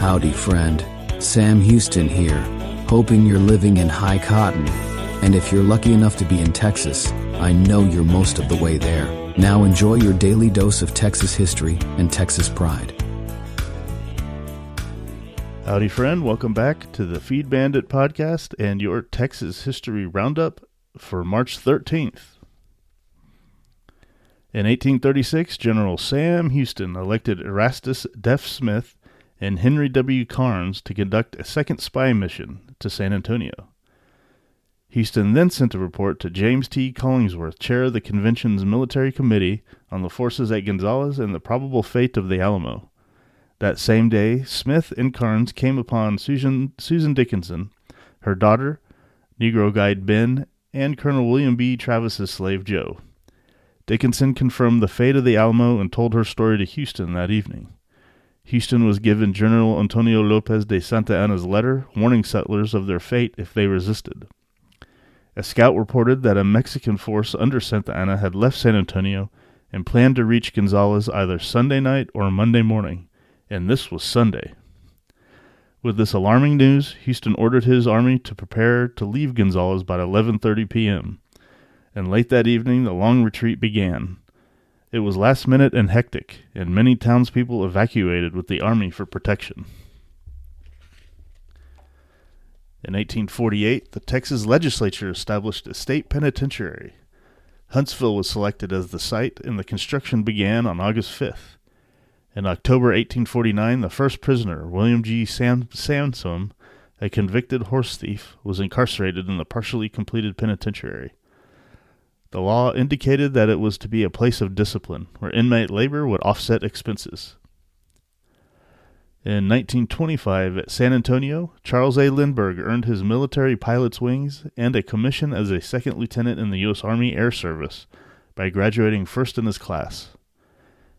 Howdy, friend. Sam Houston here, hoping you're living in high cotton. And if you're lucky enough to be in Texas, I know you're most of the way there. Now enjoy your daily dose of Texas history and Texas pride. Howdy, friend. Welcome back to the Feed Bandit podcast and your Texas History Roundup for March 13th. In 1836, General Sam Houston elected Erastus Deaf Smith and Henry W. Carnes to conduct a second spy mission to San Antonio. Houston then sent a report to James T. Collingsworth, chair of the convention's military committee on the forces at Gonzales and the probable fate of the Alamo. That same day, Smith and Carnes came upon Susan Dickinson, her daughter, Negro guide Ben, and Colonel William B. Travis's slave Joe. Dickinson confirmed the fate of the Alamo and told her story to Houston that evening. Houston was given General Antonio Lopez de Santa Anna's letter warning settlers of their fate if they resisted. A scout reported that a Mexican force under Santa Anna had left San Antonio and planned to reach Gonzales either Sunday night or Monday morning. And this was Sunday. With this alarming news, Houston ordered his army to prepare to leave Gonzales by 11:30 p.m., and late that evening the long retreat began. It was last minute and hectic, and many townspeople evacuated with the army for protection. In 1848, the Texas legislature established a state penitentiary. Huntsville was selected as the site, and the construction began on August 5th. In October 1849, the first prisoner, William G. Sansom, a convicted horse thief, was incarcerated in the partially completed penitentiary. The law indicated that it was to be a place of discipline, where inmate labor would offset expenses. In 1925, at San Antonio, Charles A. Lindbergh earned his military pilot's wings and a commission as a second lieutenant in the U.S. Army Air Service by graduating first in his class.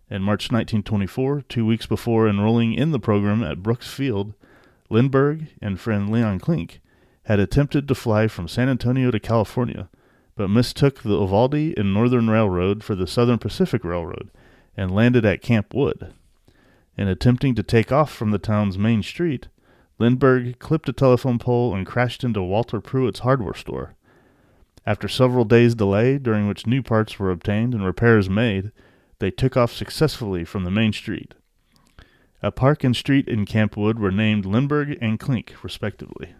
In March 1924, 2 weeks before enrolling in the program at Brooks Field, Lindbergh and friend Leon Klink had attempted to fly from San Antonio to California, but mistook the Uvalde and Northern Railroad for the Southern Pacific Railroad and landed at Camp Wood. In attempting to take off from the town's main street, Lindbergh clipped a telephone pole and crashed into Walter Pruitt's hardware store. After several days' delay, during which new parts were obtained and repairs made, they took off successfully from the main street. A park and street in Camp Wood were named Lindbergh and Klink, respectively.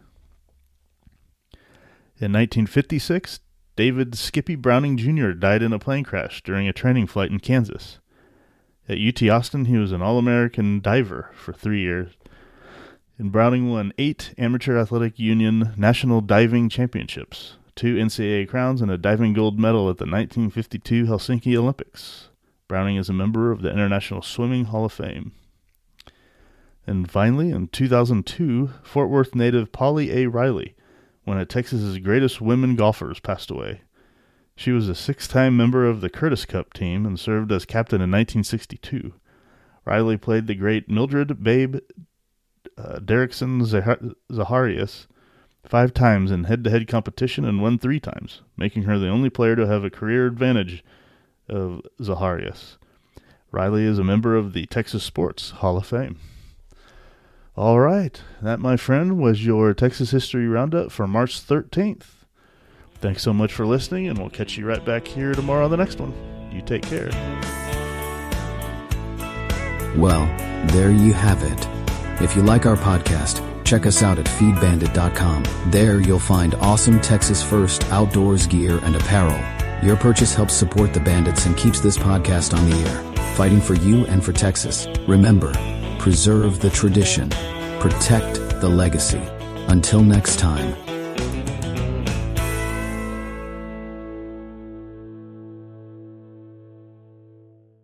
In 1956, David Skippy Browning Jr. died in a plane crash during a training flight in Kansas. At UT Austin, he was an All-American diver for 3 years, and Browning won 8 Amateur Athletic Union National Diving Championships, 2 NCAA crowns, and a diving gold medal at the 1952 Helsinki Olympics. Browning is a member of the International Swimming Hall of Fame. And finally, in 2002, Fort Worth native Polly A. Riley, one of Texas's greatest women golfers, passed away. She was a 6-time member of the Curtis Cup team and served as captain in 1962. Riley played the great Mildred Babe Derrickson Zaharias 5 times in head-to-head competition and won 3 times, making her the only player to have a career advantage of Zaharias. Riley is a member of the Texas Sports Hall of Fame. All right, that, my friend, was your Texas History Roundup for March 13th. Thanks so much for listening, and we'll catch you right back here tomorrow on the next one. You take care. Well, there you have it. If you like our podcast, check us out at feedbandit.com. There you'll find awesome Texas First outdoors gear and apparel. Your purchase helps support the Bandits and keeps this podcast on the air, fighting for you and for Texas. Remember, preserve the tradition, protect the legacy. Until next time.